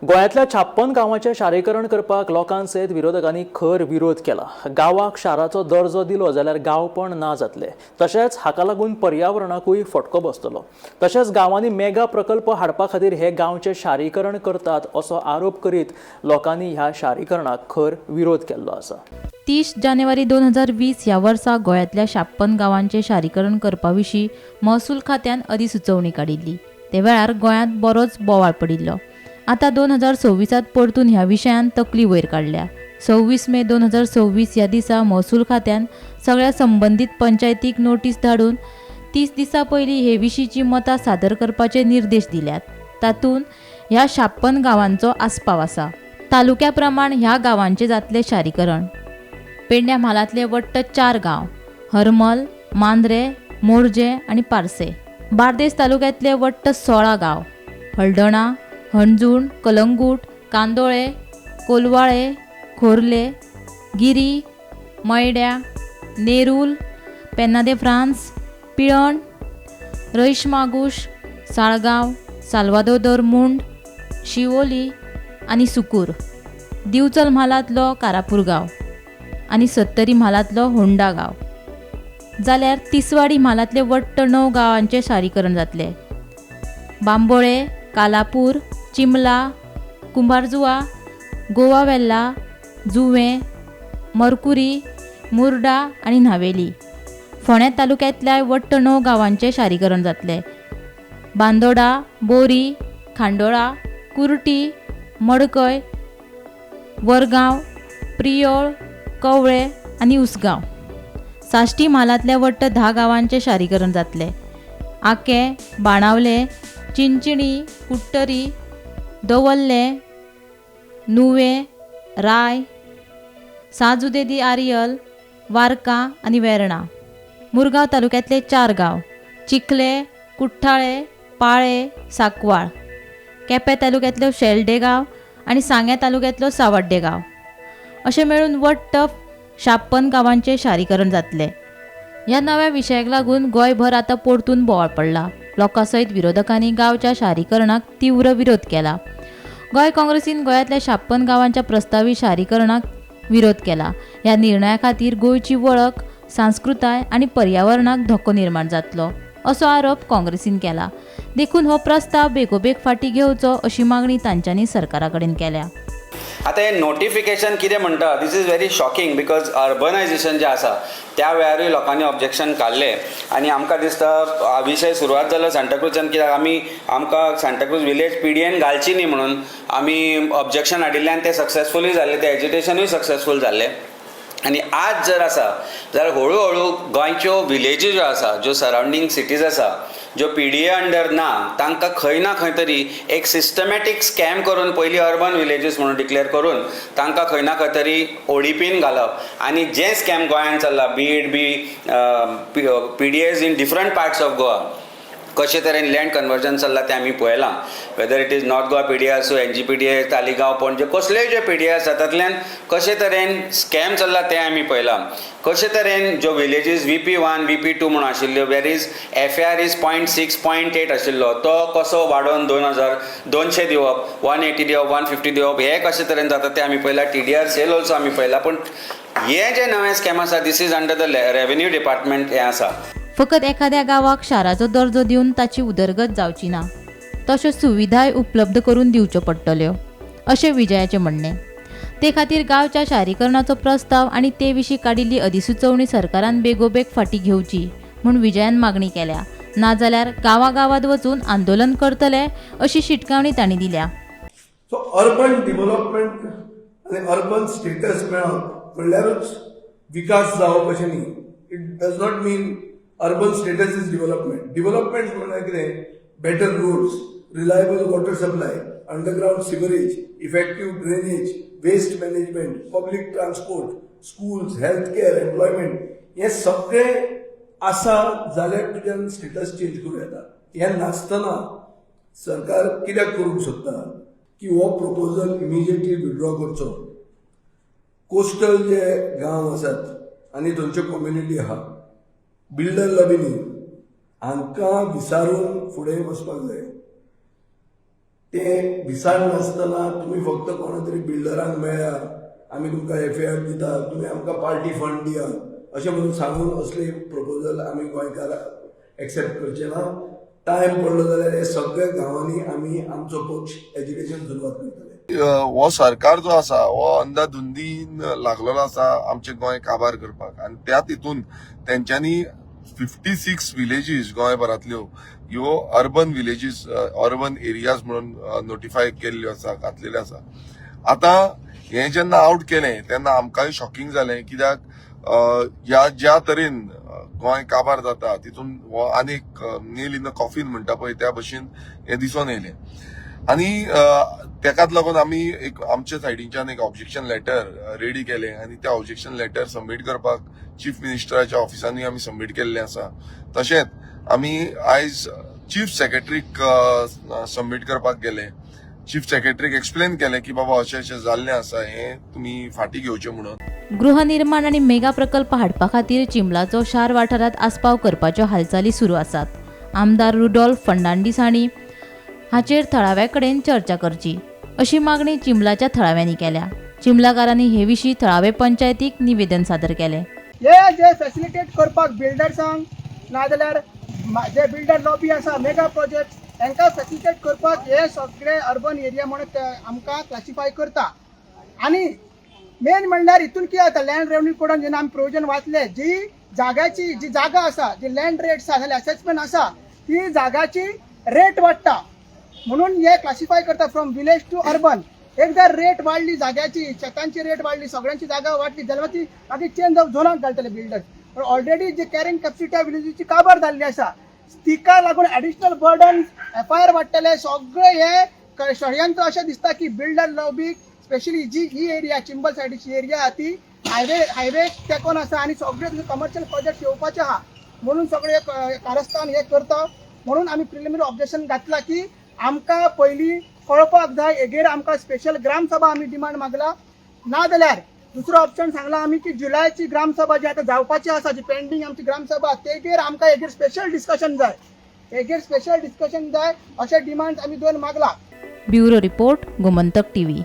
गोंयांतल्या 56 गांवांचें शारीकरण करपाक लोकांसयत विरोधकांनी खर विरोध केला। गांवाक शाराचो दर्जो दिलो जाल्यार गांवपण ना जातले। तशेंच हाका लागून पर्यावरणाकूय फटको बसतलो। तशेंच गांवांनी मेगा प्रकल्प हाडपा खातीर हे गांवचे शारीकरण करतात असो आरोप करीत लोकांनी ह्या शारीकरणाक खर विरोध केल्लो आसा। 30 जानेवारी 2020 ह्या वर्सा गोंयांतल्या 56 गांवांचें शारीकरण करपा विशीं महसूल खात्यान अधिसुचोवणी काडिल्ली। ते वेळार गोंयांत बरोच बोवाळ पडिल्लो। आता 2026 परतून ह्या विशयान तकली वयर काडल्या। 26 मे 2026 ह्या दिसा महसूल खात्यान सगळ्या संबंधीत पंचायतीक नोटीस धाडून 30 दिसां पयलीं हे विशींची मतां सादर करपाचे निर्देश दिल्यात। तातूंत ह्या 56 गांवांचो आस्पाव आसा। तालुक्या प्रमाण ह्या गांवांचें जातलें शारीकरण। पेडण्या म्हालांतले वट्ट 4 गांव, हरमल, मांद्रे, मोरजे आनी पार्से। बार्देस तालुक्यांतले वट्ट 16 गांव, हळदणा, हणजूण, कलंगूट, कांदोळे, कोलवाळे, खोर्ले, गिरी, मयड्या, नेरूल, पेन्ना दे फ्रांस, पिळण, रईशमागुश, साळगांव, साल्वादोर दर मुंड, शिवोली आनी सुकूर। दिवचल म्हालांतलो कारापूर गांव आनी सत्तरी म्हालांतलो होंडा गांव। जाल्यार तिसवाडी म्हालांतले वट्ट 9 गांवांचें शारीकरण जातलें। बांबोळे, कालापूर, चिमला, कुंभारजुआ, गोवा वेल्ला, जुवें, मरकुरी, मुर्डा आनी न्हावेली। फोंड्या तालुक्यांतल्या वट्ट 9 गांवांचें शारीकरण जातलें। बांदोडा, बोरी, खांडोळा, कुर्टी, मडकय, वरगांव, प्रियोळ, कवळे आनी उसगांव। साश्टी म्हालांतल्या वट्ट 10 गांवांचें शारीकरण जातलें। आके, बाणावले, चिंचिणी, कुट्टरी, दवल्ले, नुवे, राय, साजुदे दी आरियल, वारका आनी वेर्णा। मुरगांव तालुक्यांतले 4 गांव, चिखले, कुठ्ठाळे, पाळे, साकवाळ। केपें तालुक्यांतलो शेल्डे गांव आनी सांग्या तालुक्यांतलो सावड्डे गांव। अशें मेळून वट्ट 56 गांवांचें शारीकरण जातलें। ह्या नव्या विशयाक लागून गोंयभर आतां परतून बोवाळ पडला। लोकांसयत विरोधकांनी गांवच्या शारीकरणाक तीव्र विरोध केला। गोंय काँग्रेसीन गोंयांतल्या 56 गांवांच्या प्रस्तावी शारीकरणाक विरोध केला। ह्या निर्णया खातीर गोंयची वळख, सांस्कृताय आनी पर्यावरणाक धोको निर्माण जातलो असो आरोप काँग्रेसीन केला। देखून हो प्रस्ताव बेगोबेग फाटीं घेवचो अशी मागणी तांच्यांनी सरकारा कडेन केल्या। आता हे नोटिफिकेशन कितें म्हणटा, this is very shocking because urbanization जे आसा त्या वेळारूय लोकांनी ऑब्जेक्शन काडलें आनी आमकां दिसता विशय सुरवात जालो सांताक्रूजान, कित्याक आमकां सांताक्रूज विलेज PDN घालची न्ही म्हणून आमी ऑब्जेक्शन हाडिल्लें आनी तें सक्सेसफुलूय जाल्लें, तें एजिटेशनूय सक्सेसफूल जाल्लें। आनी आज जर आसा जाल्यार हळू हळू गोंयच्यो विलेजी ज्यो आसा, ज्यो सरावंडींग सिटीज आसा, ज्यो PDA अंडर ना, तांकां खंय ना खंय तरी एक सिस्टमॅटीक स्कॅम करून पयलीं अर्बन विलेजीस म्हणून डिक्लेअर करून तांकां खंय ना खंय तरी ODPन घालप आनी जें स्कॅम गोंयांत चल्ला, PDAs in different parts of Goa, कशे तरेन लँड कन्वर्जन चल्लां तें आमी पळयलां। Whether it is north Goa PDA आसूं, NGPDA, तालिगांव, पणजे, कसलेय जे PDA आसा तातूंतल्यान कशे तरेन स्कॅम चल्ला तें आमी पळयलां। कशे तरेन ज्यो विलेजीस VP1, VP2 म्हणून आशिल्ल्यो, वेर इज FAR इज 0.6, 0.8 आशिल्लो, तो कसो वाडोवन 200 दिवप, 180 दिवप, 150 दिवप, हे कशे तरेन जाता तें आमी पळयलां। TDR सेल ऑल्सो आमी पळयलां। पूण हे जे नवें स्कॅम आसा, this is under the revenue department हें आसा। फकत एखाद्या गांवाक शाराचो दर्जो दिवन ताची उदरगत जावची ना, तश्यो सुविधाय उपलब्ध करून दिवच्यो पडटल्यो अशें विजयाचें म्हणणें। ते खातीर गांवच्या शारीकरणाचो प्रस्ताव आनी ते विशीं काडिल्ली अधिसुचोवणी सरकारान बेगोबेग फाटीं घेवची म्हूण विजयान मागणी केल्या। नाजाल्यार गांवागांवांत वचून आंदोलन करतले अशी शिटकावणी तांणी दिल्या। सो अर्बन डेव्हलपमेंट आनी अर्बन स्टेटस मेळप म्हणल्यारूच विकास जावप अशें न्ही। It does not mean urban status is development. Development म्हणजे कितें? Better roads, reliable water supply, underground sewerage, effective drainage, waste management, public transport, schools, health care, employment, हे सगळें आसा जाल्यार तुज्यान स्टेटस चेंज करूं येता। हें नासतना सरकार कित्याक करूंक सोदता की हो प्रपोजल इमिजिएटली विथड्रॉ करचो। कोस्टल जे गांव आसात आनी थंयच्यो कम्युनिटी आहा, बिल्डर लॉबी न्ही, हांकां विचारून फुडें वचपाक जाय। ते विसर नासतना तुम्ही फक्त कोणा तरी बिल्डरांक मेळ्या, आमी तुमकां FAR दिता, तुमी आमकां पार्टी फंड दिया अशें म्हणून सांगून असले प्रपोजल आमी गोंयकार एक्सेप्ट करचे ना. टायम पडलो जाल्यार हे सगळ्या गांवांनी आमी आमचो पक्ष एज्युकेशन सुरवात करतले. हो सरकार जो आसा हो अंधाधुंदीन लागलेलो आसा आमचे गोंय काबार करपाक, आनी त्या तितून तेंच्यांनी 56 विलेजीस गोंयभरांतल्यो ह्यो अर्बन विलेजीस, अर्बन एरियाज म्हणून नोटिफाय केल्ल्यो आसा, घातलेल्यो आसा. आतां हें जेन्ना आउट केलें तेन्ना आमकांय शॉकिंग जालें, कित्याक ज्या तरेन गोंय काबार जाता तितून हो आनीक नेल इन द कॉफीन म्हणटा पळय त्या भशेन हें दिसून येयलें. आनी तेकाच लागून आमी एक आमच्या सायडीच्यान एक ऑब्जेक्शन लेटर रेडी केलें, आनी तें ऑब्जेक्शन लेटर सबमीट करपाक चीफ मिनिस्टराच्या ऑफिसांनी आमी सबमीट केल्लें आसा. तशेंच आमी आयज चीफ सेक्रेटरीक सबमीट करपाक गेले. चीफ सेक्रेटरीक एक्सप्लेन केलें की बाबा अशें अशें जाल्लें आसा, हें तुमी फाटीं घेवचें म्हणून. गृहनिर्माण आणि मेगा प्रकल्प हाडपा खातीर चिंबलाचो शार वाठारांत आस्पाव करपाच्यो हालचाली सुरू आसात. आमदार रुडॉल्फ फर्नांडीस हांणी हाचेर थळाव्या कडेन चर्चा करची अशी मागणी चिंबलाच्या थळाव्यांनी केल्या. चिंबलाकारांनी हे विशीं थळावे पंचायतीक निवेदन सादर केलें. हे जे फॅसिलिटेट करपाक बिल्डर्सांक नाजाल्यार जे बिल्डर लॉबी आसा मेगा प्रोजेक्ट तांकां फॅसिलिटेट करपाक हे सगळे अर्बन एरिया म्हणून ते आमकां क्लासिफाय करता. आनी मेन म्हणल्यार हितून कितें जाता, लँड रेवन्यू कोडान जेन्ना आमी प्रोविजन वाचले, जी जागा आसा, जी लँड रेट्स आसा, असेसमेंट आसा, ती जागाची रेट वाडटा म्हणून हे क्लासिफाय करता फ्रॉम विलेज टू अर्बन. एकदा रेट वाडली जाग्याची, शेतांची रेट वाडली, सगळ्यांची जागा वाडली जाल्यार ती मागीर चेंज ऑफ झोनाक घालतले बिल्डर. पण ऑलरेडी जे कॅरिंग कॅपॅसिटी विलेजीची काबार जाल्ली आसा, तिका लागून ॲडिशनल बर्डन, FIR वाडटले. सगळे हे षडयंत्र अशें दिसता की बिल्डर लॉबी स्पेशली ही एरिया चिंबल सायडीची एरिया आहा ती हायवे तेकोन आसा आनी सगळे कमर्शियल प्रोजेक्ट येवपाचे आहा म्हणून सगळे कारस्थान हे करता. म्हणून आमी प्रिलिमिनरी ऑब्जेक्शन घातला की आमकां पयलीं कळपाक जाय, हेजेर आमकां स्पेशल ग्रामसभा आमी डिमांड मागला. नाजाल्यार दुसरो ऑप्शन सांगला आमी की जुलायची ग्रामसभा जी आतां जावपाची आसा, जी पेंडींग आमची ग्रामसभा, तेजेर आमकां हेजेर स्पेशल डिस्कशन जाय, अशें डिमांड आमी दोन मागला. Bureau report Gomantak TV.